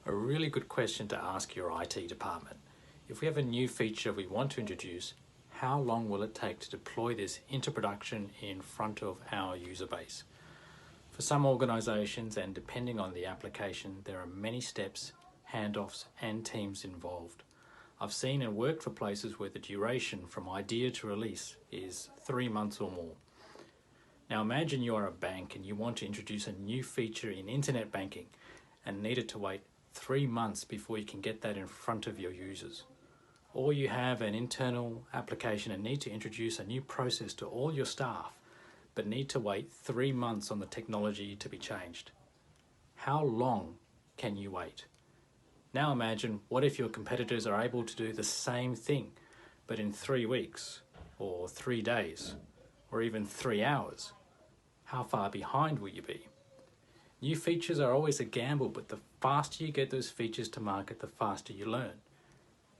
A really good question to ask your IT department. If we have a new feature we want to introduce, how long will it take to deploy this into production in front of our user base? For some organizations, and depending on the application, there are many steps, handoffs, and teams involved. I've seen and worked for places where the duration from idea to release is 3 months or more. Now imagine you are a bank and you want to introduce a new feature in internet banking and needed to wait 3 months before you can get that in front of your users. Or you have an internal application and need to introduce a new process to all your staff, but need to wait 3 months on the technology to be changed. How long can you wait? Now imagine, what if your competitors are able to do the same thing, but in 3 weeks, or 3 days, or even 3 hours? How far behind will you be? New features are always a gamble, but the faster you get those features to market, the faster you learn.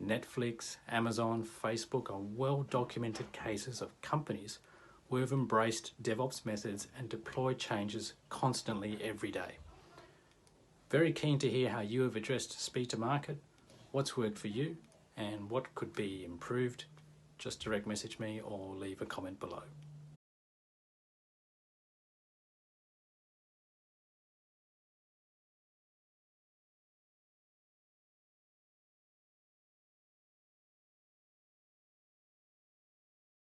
Netflix, Amazon, Facebook are well-documented cases of companies who have embraced DevOps methods and deploy changes constantly every day. Very keen to hear how you have addressed speed to market, what's worked for you, and what could be improved. Just direct message me or leave a comment below.